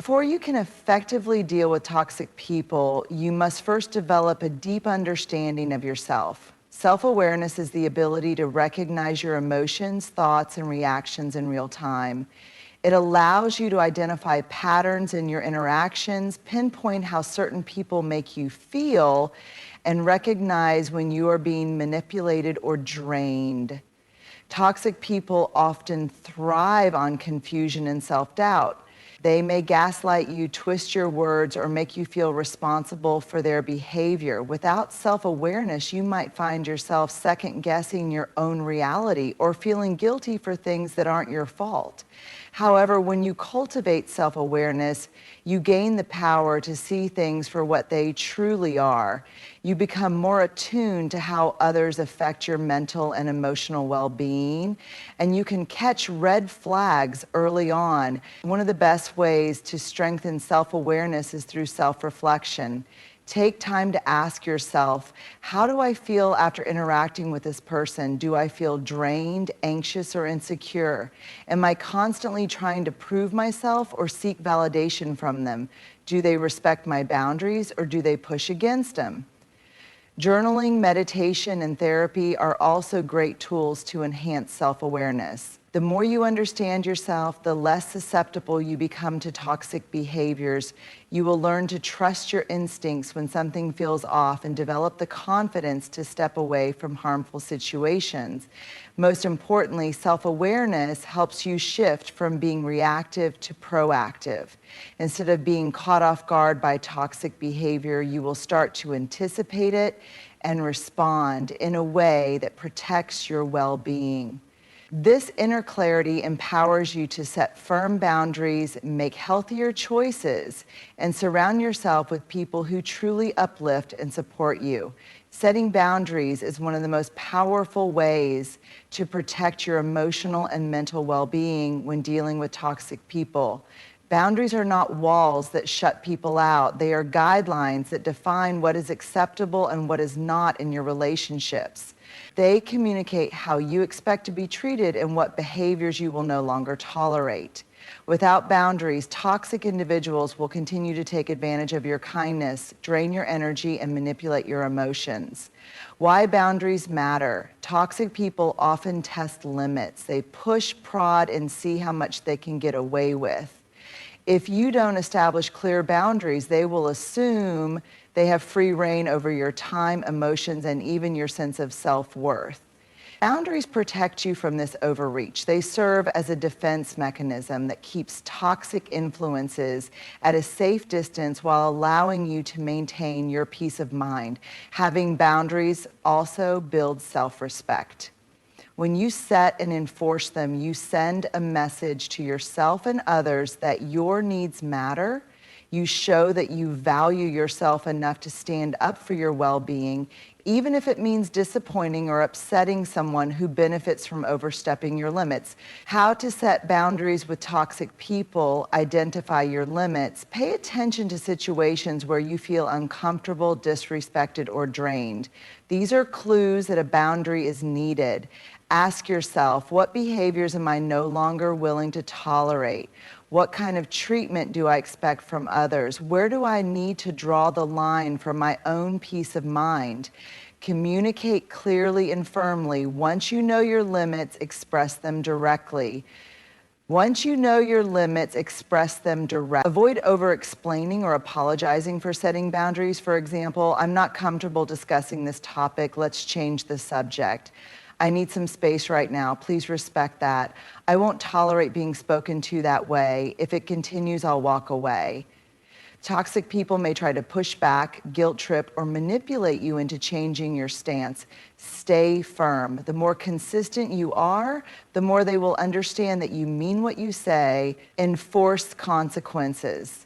Before you can effectively deal with toxic people, you must first develop a deep understanding of yourself. Self-awareness is the ability to recognize your emotions, thoughts, and reactions in real time. It allows you to identify patterns in your interactions, pinpoint how certain people make you feel, and recognize when you are being manipulated or drained. Toxic people often thrive on confusion and self-doubt. They may gaslight you, twist your words, or make you feel responsible for their behavior. Without self-awareness, you might find yourself second-guessing your own reality or feeling guilty for things that aren't your fault. However, when you cultivate self-awareness, you gain the power to see things for what they truly are. You become more attuned to how others affect your mental and emotional well-being, and you can catch red flags early on. One of the best ways to strengthen self-awareness is through self-reflection. Take time to ask yourself, how do I feel after interacting with this person? Do I feel drained, anxious, or insecure? Am I constantly trying to prove myself or seek validation from them? Do they respect my boundaries or do they push against them? Journaling, meditation, and therapy are also great tools to enhance self-awareness. The more you understand yourself, the less susceptible you become to toxic behaviors. You will learn to trust your instincts when something feels off and develop the confidence to step away from harmful situations. Most importantly, self-awareness helps you shift from being reactive to proactive. Instead of being caught off guard by toxic behavior, you will start to anticipate it and respond in a way that protects your well-being. This inner clarity empowers you to set firm boundaries, make healthier choices, and surround yourself with people who truly uplift and support you. Setting boundaries is one of the most powerful ways to protect your emotional and mental well-being when dealing with toxic people. Boundaries are not walls that shut people out. They are guidelines that define what is acceptable and what is not in your relationships. They communicate how you expect to be treated and what behaviors you will no longer tolerate. Without boundaries, toxic individuals will continue to take advantage of your kindness, drain your energy, and manipulate your emotions. Why boundaries matter. Toxic people often test limits. They push, prod, and see how much they can get away with. If you don't establish clear boundaries, they will assume they have free reign over your time, emotions, and even your sense of self-worth. Boundaries protect you from this overreach. They serve as a defense mechanism that keeps toxic influences at a safe distance while allowing you to maintain your peace of mind. Having boundaries also builds self-respect. When you set and enforce them, you send a message to yourself and others that your needs matter. You show that you value yourself enough to stand up for your well-being, even if it means disappointing or upsetting someone who benefits from overstepping your limits. How to set boundaries with toxic people, identify your limits. Pay attention to situations where you feel uncomfortable, disrespected, or drained. These are clues that a boundary is needed. Ask yourself, what behaviors am I no longer willing to tolerate? What kind of treatment do I expect from others? Where do I need to draw the line for my own peace of mind? Communicate clearly and firmly. Once you know your limits, express them directly. Once you know your limits, express them directly. Avoid over-explaining or apologizing for setting boundaries. For example, I'm not comfortable discussing this topic. Let's change the subject. I need some space right now. Please respect that. I won't tolerate being spoken to that way. If it continues, I'll walk away. Toxic people may try to push back, guilt trip, or manipulate you into changing your stance. Stay firm. The more consistent you are, the more they will understand that you mean what you say. Enforce consequences.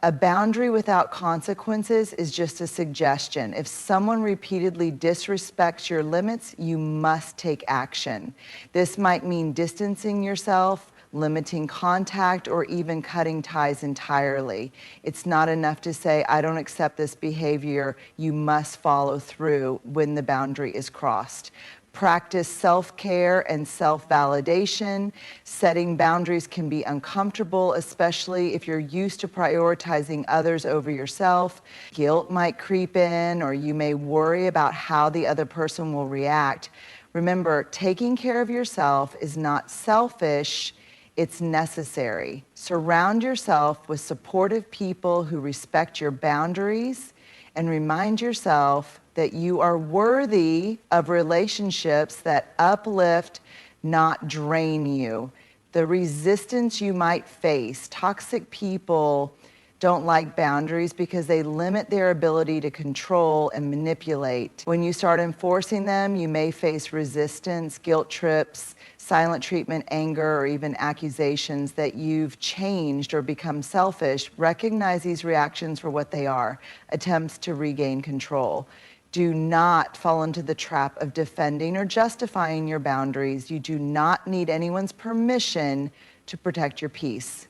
A boundary without consequences is just a suggestion. If someone repeatedly disrespects your limits, you must take action. This might mean distancing yourself, limiting contact, or even cutting ties entirely. It's not enough to say, I don't accept this behavior. You must follow through when the boundary is crossed. Practice self-care and self-validation. Setting boundaries can be uncomfortable, especially if you're used to prioritizing others over yourself. Guilt might creep in, or you may worry about how the other person will react. Remember, taking care of yourself is not selfish, it's necessary. Surround yourself with supportive people who respect your boundaries, and remind yourself that you are worthy of relationships that uplift, not drain you. The resistance you might face, toxic people don't like boundaries because they limit their ability to control and manipulate. When you start enforcing them, you may face resistance, guilt trips, silent treatment, anger, or even accusations that you've changed or become selfish. Recognize these reactions for what they are, attempts to regain control. Do not fall into the trap of defending or justifying your boundaries. You do not need anyone's permission to protect your peace.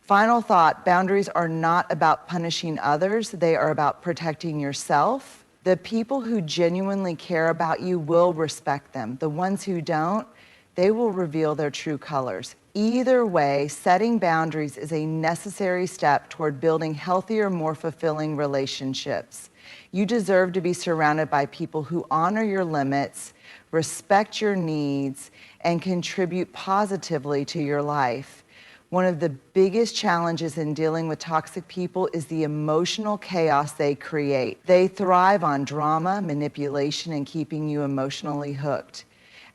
Final thought, boundaries are not about punishing others. They are about protecting yourself. The people who genuinely care about you will respect them. The ones who don't, they will reveal their true colors. Either way, setting boundaries is a necessary step toward building healthier, more fulfilling relationships. You deserve to be surrounded by people who honor your limits, respect your needs, and contribute positively to your life. One of the biggest challenges in dealing with toxic people is the emotional chaos they create. They thrive on drama, manipulation, and keeping you emotionally hooked.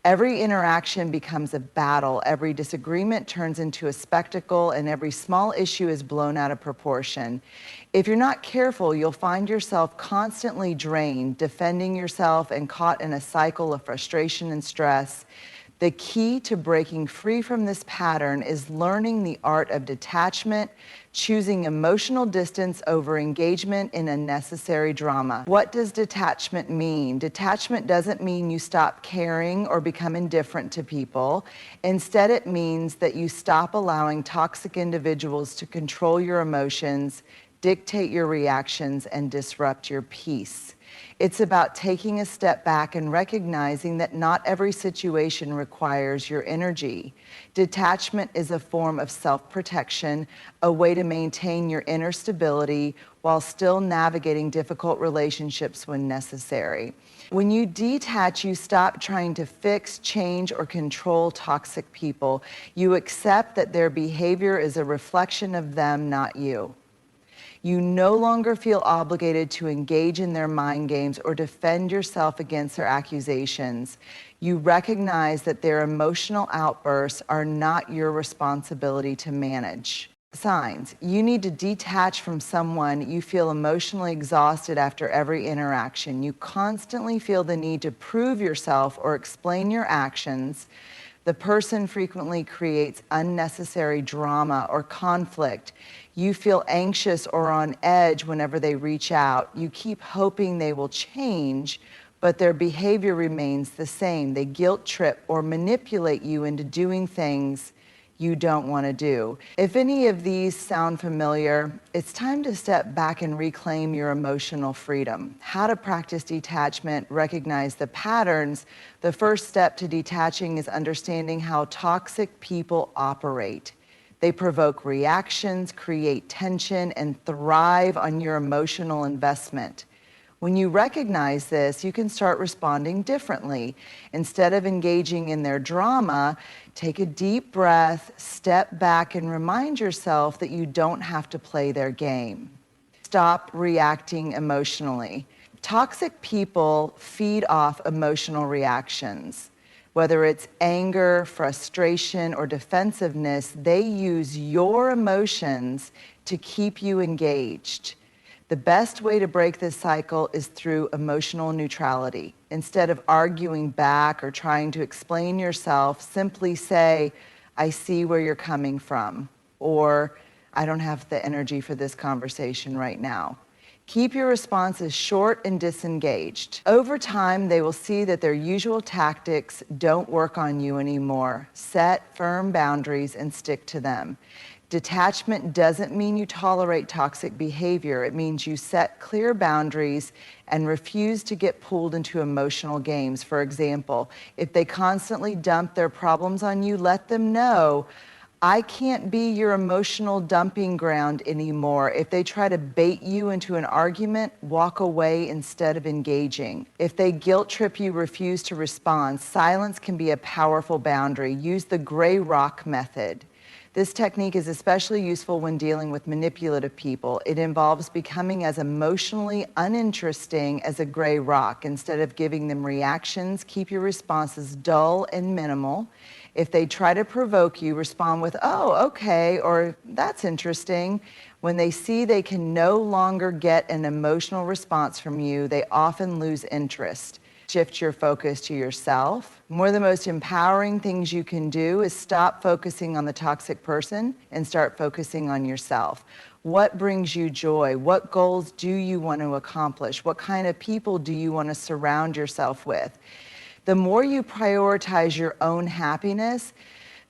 Every interaction becomes a battle, every disagreement turns into a spectacle, and every small issue is blown out of proportion. If you're not careful, you'll find yourself constantly drained, defending yourself, and caught in a cycle of frustration and stress. The key to breaking free from this pattern is learning the art of detachment, choosing emotional distance over engagement in unnecessary drama. What does detachment mean? Detachment doesn't mean you stop caring or become indifferent to people. Instead, it means that you stop allowing toxic individuals to control your emotions, dictate your reactions, and disrupt your peace. It's about taking a step back and recognizing that not every situation requires your energy. Detachment is a form of self-protection, a way to maintain your inner stability while still navigating difficult relationships when necessary. When you detach, you stop trying to fix, change, or control toxic people. You accept that their behavior is a reflection of them, not you. You no longer feel obligated to engage in their mind games or defend yourself against their accusations. You recognize that their emotional outbursts are not your responsibility to manage. Signs: you need to detach from someone you feel emotionally exhausted after every interaction. You constantly feel the need to prove yourself or explain your actions. The person frequently creates unnecessary drama or conflict. You feel anxious or on edge whenever they reach out. You keep hoping they will change, but their behavior remains the same. They guilt trip or manipulate you into doing things you don't want to do. If any of these sound familiar, it's time to step back and reclaim your emotional freedom. How to practice detachment, recognize the patterns. The first step to detaching is understanding how toxic people operate. They provoke reactions, create tension, and thrive on your emotional investment. When you recognize this, you can start responding differently. Instead of engaging in their drama, take a deep breath, step back, and remind yourself that you don't have to play their game. Stop reacting emotionally. Toxic people feed off emotional reactions. Whether it's anger, frustration, or defensiveness, they use your emotions to keep you engaged. The best way to break this cycle is through emotional neutrality. Instead of arguing back or trying to explain yourself, simply say, "I see where you're coming from," or "I don't have the energy for this conversation right now." Keep your responses short and disengaged. Over time, they will see that their usual tactics don't work on you anymore. Set firm boundaries and stick to them. Detachment doesn't mean you tolerate toxic behavior. It means you set clear boundaries and refuse to get pulled into emotional games. For example, if they constantly dump their problems on you, let them know, I can't be your emotional dumping ground anymore. If they try to bait you into an argument, walk away instead of engaging. If they guilt trip you, refuse to respond. Silence can be a powerful boundary. Use the gray rock method. This technique is especially useful when dealing with manipulative people. It involves becoming as emotionally uninteresting as a gray rock. Instead of giving them reactions, keep your responses dull and minimal. If they try to provoke you, respond with, oh, okay, or that's interesting. When they see they can no longer get an emotional response from you, they often lose interest. Shift your focus to yourself. One of the most empowering things you can do is stop focusing on the toxic person and start focusing on yourself. What brings you joy? What goals do you want to accomplish? What kind of people do you want to surround yourself with? The more you prioritize your own happiness,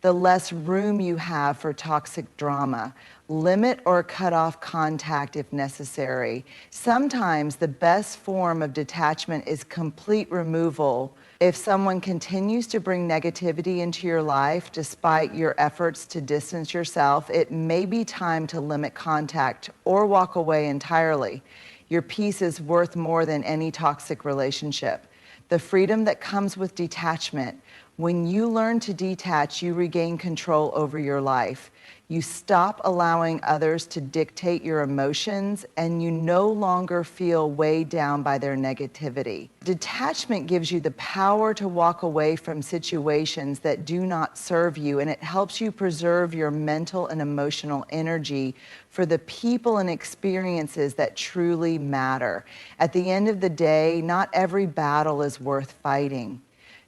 the less room you have for toxic drama. Limit or cut off contact if necessary. Sometimes the best form of detachment is complete removal. If someone continues to bring negativity into your life despite your efforts to distance yourself, it may be time to limit contact or walk away entirely. Your peace is worth more than any toxic relationship. The freedom that comes with detachment. When you learn to detach, you regain control over your life. You stop allowing others to dictate your emotions, and you no longer feel weighed down by their negativity. Detachment gives you the power to walk away from situations that do not serve you, and it helps you preserve your mental and emotional energy for the people and experiences that truly matter. At the end of the day, not every battle is worth fighting.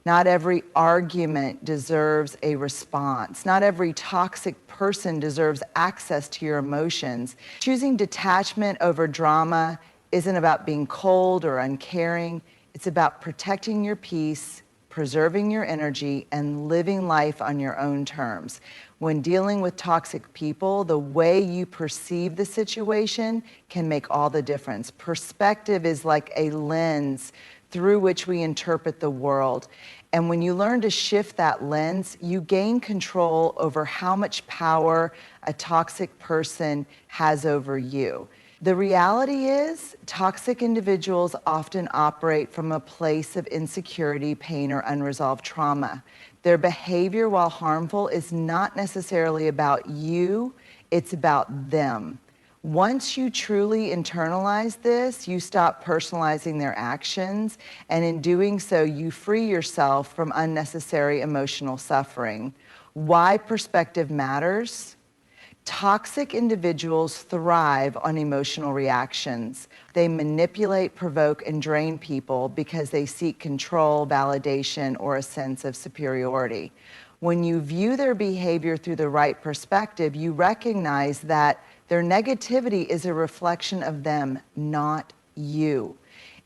Not every argument deserves a response. Not every toxic person deserves access to your emotions. Choosing detachment over drama isn't about being cold or uncaring. It's about protecting your peace, preserving your energy, and living life on your own terms. When dealing with toxic people, the way you perceive the situation can make all the difference. Perspective is like a lens through which we interpret the world. And when you learn to shift that lens, you gain control over how much power a toxic person has over you. The reality is, toxic individuals often operate from a place of insecurity, pain, or unresolved trauma. Their behavior, while harmful, is not necessarily about you, it's about them. Once you truly internalize this, you stop personalizing their actions, and in doing so, you free yourself from unnecessary emotional suffering. Why perspective matters? Toxic individuals thrive on emotional reactions. They manipulate, provoke, and drain people because they seek control, validation, or a sense of superiority. When you view their behavior through the right perspective, you recognize that their negativity is a reflection of them, not you.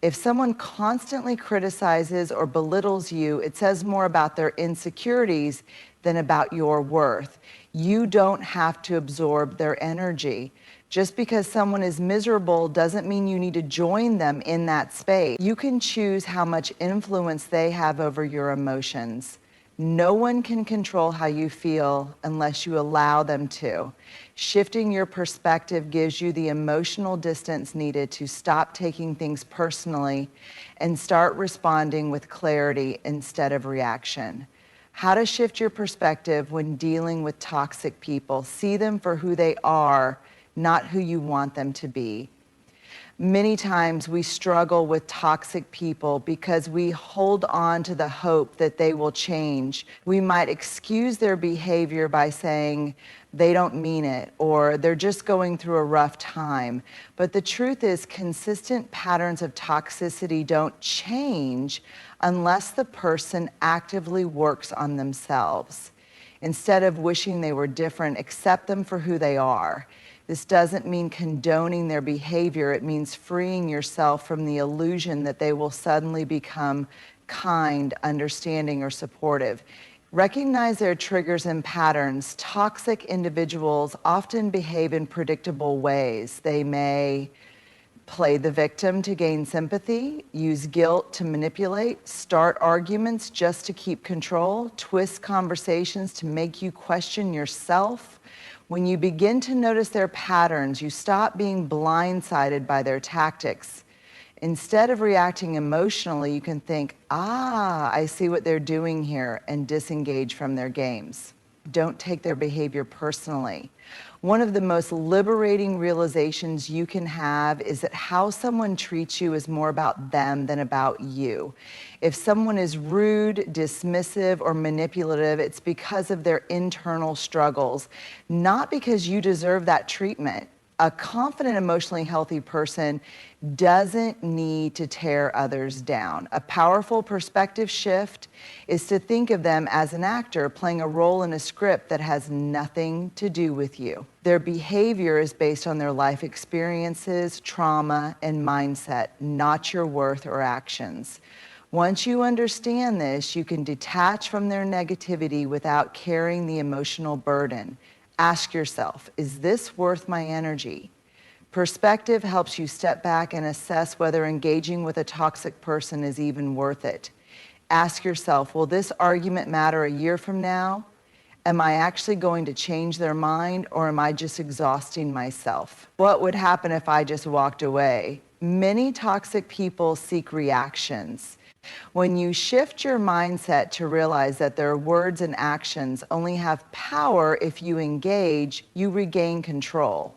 If someone constantly criticizes or belittles you, it says more about their insecurities than about your worth. You don't have to absorb their energy. Just because someone is miserable doesn't mean you need to join them in that space. You can choose how much influence they have over your emotions. No one can control how you feel unless you allow them to. Shifting your perspective gives you the emotional distance needed to stop taking things personally and start responding with clarity instead of reaction. How to shift your perspective when dealing with toxic people. See them for who they are, not who you want them to be. Many times we struggle with toxic people because we hold on to the hope that they will change. We might excuse their behavior by saying they don't mean it or they're just going through a rough time. But the truth is, consistent patterns of toxicity don't change unless the person actively works on themselves. Instead of wishing they were different, accept them for who they are. This doesn't mean condoning their behavior. It means freeing yourself from the illusion that they will suddenly become kind, understanding, or supportive. Recognize their triggers and patterns. Toxic individuals often behave in predictable ways. They may play the victim to gain sympathy, use guilt to manipulate, start arguments just to keep control, twist conversations to make you question yourself. When you begin to notice their patterns, you stop being blindsided by their tactics. Instead of reacting emotionally, you can think, I see what they're doing here, and disengage from their games. Don't take their behavior personally. One of the most liberating realizations you can have is that how someone treats you is more about them than about you. If someone is rude, dismissive, or manipulative, it's because of their internal struggles, not because you deserve that treatment. A confident, emotionally healthy person doesn't need to tear others down. A powerful perspective shift is to think of them as an actor playing a role in a script that has nothing to do with you. Their behavior is based on their life experiences, trauma, and mindset, not your worth or actions. Once you understand this, you can detach from their negativity without carrying the emotional burden. Ask yourself, is this worth my energy? Perspective helps you step back and assess whether engaging with a toxic person is even worth it. Ask yourself, will this argument matter a year from now? Am I actually going to change their mind, or am I just exhausting myself? What would happen if I just walked away? Many toxic people seek reactions. When you shift your mindset to realize that their words and actions only have power if you engage, you regain control.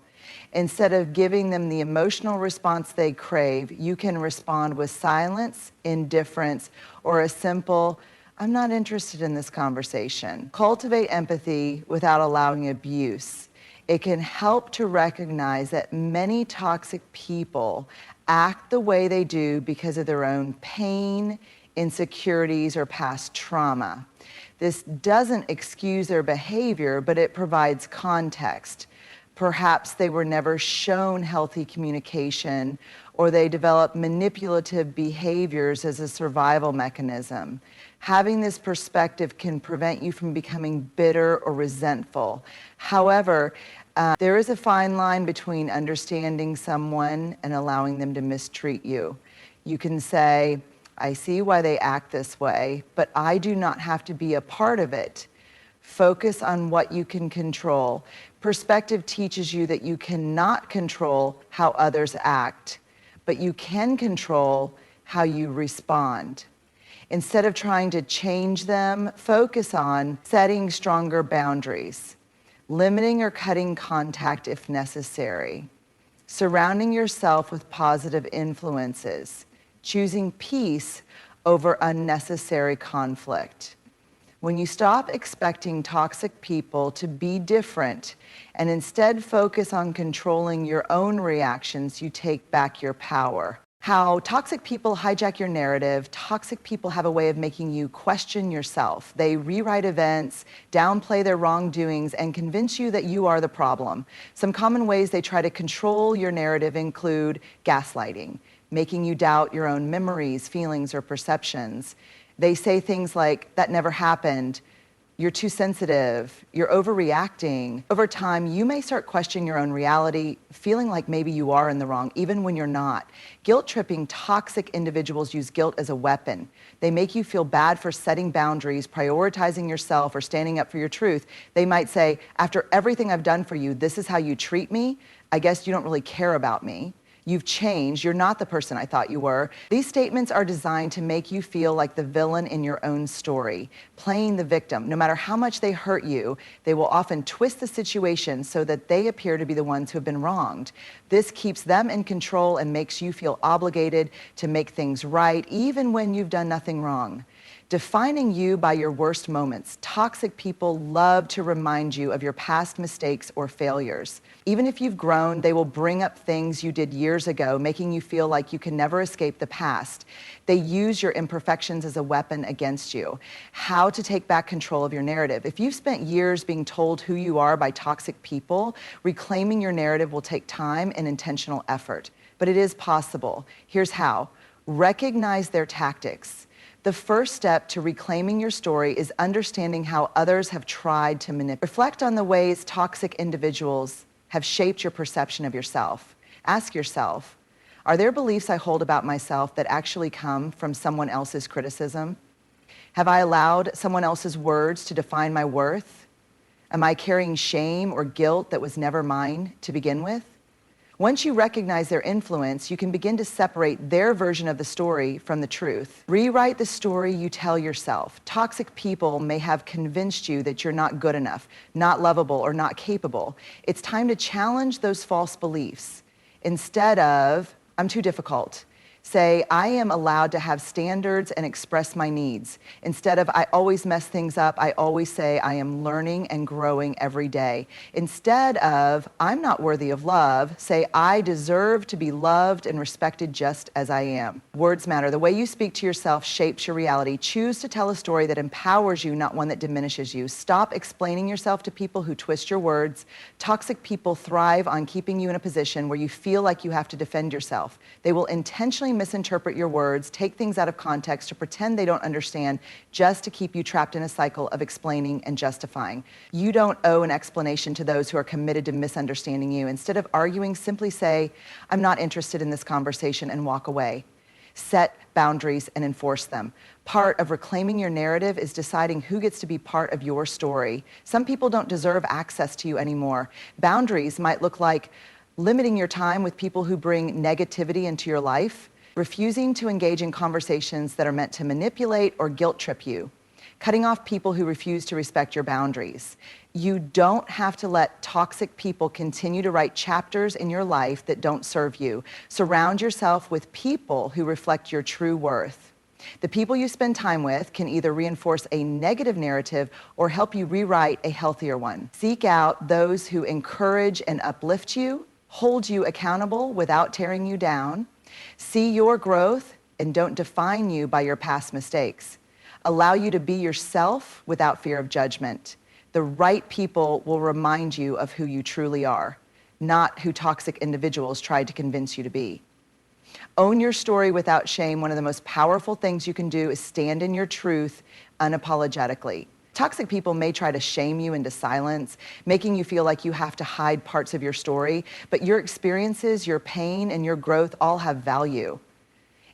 Instead of giving them the emotional response they crave, you can respond with silence, indifference, or a simple, I'm not interested in this conversation. Cultivate empathy without allowing abuse. It can help to recognize that many toxic people act the way they do because of their own pain, insecurities, or past trauma. This doesn't excuse their behavior, but it provides context. Perhaps they were never shown healthy communication, or they developed manipulative behaviors as a survival mechanism. Having this perspective can prevent you from becoming bitter or resentful. However, there is a fine line between understanding someone and allowing them to mistreat you. You can say, I see why they act this way, but I do not have to be a part of it. Focus on what you can control. Perspective teaches you that you cannot control how others act, but you can control how you respond. Instead of trying to change them, focus on setting stronger boundaries, limiting or cutting contact if necessary, surrounding yourself with positive influences, choosing peace over unnecessary conflict. When you stop expecting toxic people to be different and instead focus on controlling your own reactions, you take back your power. How toxic people hijack your narrative. Toxic people have a way of making you question yourself. They rewrite events, downplay their wrongdoings, and convince you that you are the problem. Some common ways they try to control your narrative include gaslighting, making you doubt your own memories, feelings, or perceptions. They say things like, that never happened, you're too sensitive, you're overreacting. Over time, you may start questioning your own reality, feeling like maybe you are in the wrong, even when you're not. Guilt-tripping, toxic individuals use guilt as a weapon. They make you feel bad for setting boundaries, prioritizing yourself, or standing up for your truth. They might say, after everything I've done for you, this is how you treat me? I guess you don't really care about me. You've changed. You're not the person I thought you were. These statements are designed to make you feel like the villain in your own story, playing the victim. No matter how much they hurt you, they will often twist the situation so that they appear to be the ones who have been wronged. This keeps them in control and makes you feel obligated to make things right, even when you've done nothing wrong. Defining you by your worst moments. Toxic people love to remind you of your past mistakes or failures. Even if you've grown, they will bring up things you did years ago, making you feel like you can never escape the past. They use your imperfections as a weapon against you. How to take back control of your narrative. If you've spent years being told who you are by toxic people, reclaiming your narrative will take time and intentional effort. But it is possible. Here's how. Recognize their tactics. The first step to reclaiming your story is understanding how others have tried to manipulate. Reflect on the ways toxic individuals have shaped your perception of yourself. Ask yourself, are there beliefs I hold about myself that actually come from someone else's criticism? Have I allowed someone else's words to define my worth? Am I carrying shame or guilt that was never mine to begin with? Once you recognize their influence, you can begin to separate their version of the story from the truth. Rewrite the story you tell yourself. Toxic people may have convinced you that you're not good enough, not lovable, or not capable. It's time to challenge those false beliefs. Instead of, I'm too difficult, say, I am allowed to have standards and express my needs. Instead of, I always mess things up, I always say, I am learning and growing every day. Instead of, I'm not worthy of love, say, I deserve to be loved and respected just as I am. Words matter. The way you speak to yourself shapes your reality. Choose to tell a story that empowers you, not one that diminishes you. Stop explaining yourself to people who twist your words. Toxic people thrive on keeping you in a position where you feel like you have to defend yourself. They will intentionally misinterpret your words, take things out of context to pretend they don't understand, just to keep you trapped in a cycle of explaining and justifying. You don't owe an explanation to those who are committed to misunderstanding you. Instead of arguing, simply say, I'm not interested in this conversation, and walk away. Set boundaries and enforce them. Part of reclaiming your narrative is deciding who gets to be part of your story. Some people don't deserve access to you anymore. Boundaries might look like limiting your time with people who bring negativity into your life, refusing to engage in conversations that are meant to manipulate or guilt trip you, cutting off people who refuse to respect your boundaries. You don't have to let toxic people continue to write chapters in your life that don't serve you. Surround yourself with people who reflect your true worth. The people you spend time with can either reinforce a negative narrative or help you rewrite a healthier one. Seek out those who encourage and uplift you, hold you accountable without tearing you down, see your growth and don't define you by your past mistakes. Allow you to be yourself without fear of judgment. The right people will remind you of who you truly are, not who toxic individuals tried to convince you to be. Own your story without shame. One of the most powerful things you can do is stand in your truth unapologetically. Toxic people may try to shame you into silence, making you feel like you have to hide parts of your story, but your experiences, your pain, and your growth all have value.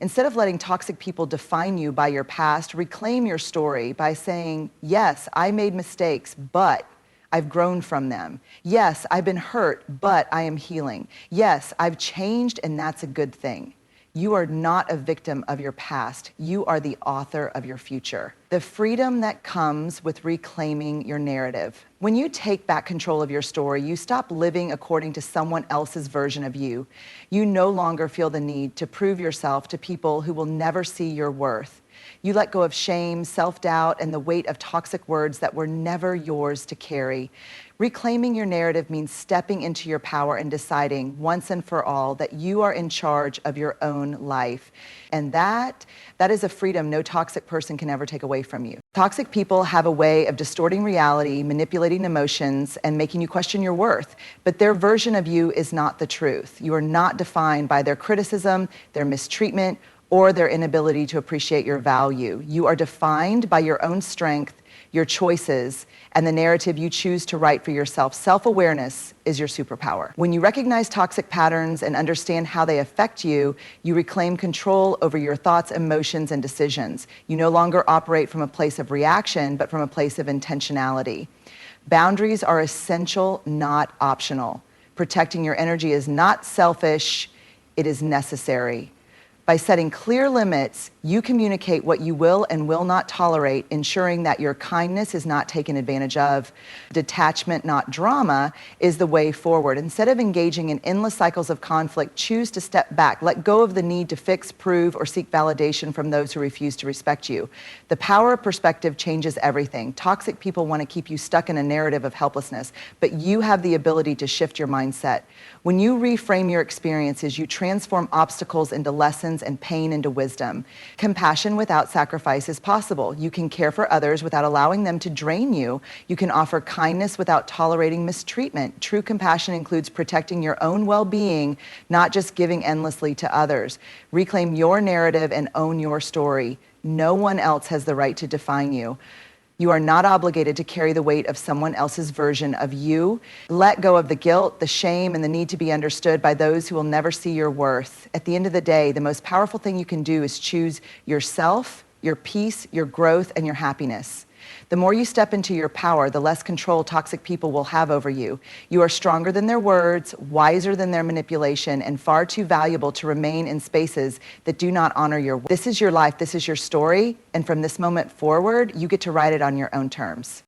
Instead of letting toxic people define you by your past, reclaim your story by saying, yes, I made mistakes, but I've grown from them. Yes, I've been hurt, but I am healing. Yes, I've changed, and that's a good thing. You are not a victim of your past. You are the author of your future. The freedom that comes with reclaiming your narrative. When you take back control of your story, you stop living according to someone else's version of you. You no longer feel the need to prove yourself to people who will never see your worth. You let go of shame, self-doubt, and the weight of toxic words that were never yours to carry. Reclaiming your narrative means stepping into your power and deciding once and for all that you are in charge of your own life. And that is a freedom no toxic person can ever take away from you. Toxic people have a way of distorting reality, manipulating emotions, and making you question your worth. But their version of you is not the truth. You are not defined by their criticism, their mistreatment, or their inability to appreciate your value. You are defined by your own strength, your choices, and the narrative you choose to write for yourself. Self-awareness is your superpower. When you recognize toxic patterns and understand how they affect you, you reclaim control over your thoughts, emotions, and decisions. You no longer operate from a place of reaction, but from a place of intentionality. Boundaries are essential, not optional. Protecting your energy is not selfish, it is necessary. By setting clear limits, you communicate what you will and will not tolerate, ensuring that your kindness is not taken advantage of. Detachment, not drama, is the way forward. Instead of engaging in endless cycles of conflict, choose to step back. Let go of the need to fix, prove, or seek validation from those who refuse to respect you. The power of perspective changes everything. Toxic people want to keep you stuck in a narrative of helplessness, but you have the ability to shift your mindset. When you reframe your experiences, you transform obstacles into lessons and pain into wisdom. Compassion without sacrifice is possible. You can care for others without allowing them to drain you. You can offer kindness without tolerating mistreatment. True compassion includes protecting your own well-being, not just giving endlessly to others. Reclaim your narrative and own your story. No one else has the right to define you. You are not obligated to carry the weight of someone else's version of you. Let go of the guilt, the shame, and the need to be understood by those who will never see your worth. At the end of the day, the most powerful thing you can do is choose yourself, your peace, your growth, and your happiness. The more you step into your power, the less control toxic people will have over you. You are stronger than their words, wiser than their manipulation, and far too valuable to remain in spaces that do not honor your worth. This is your life, this is your story, and from this moment forward, you get to write it on your own terms.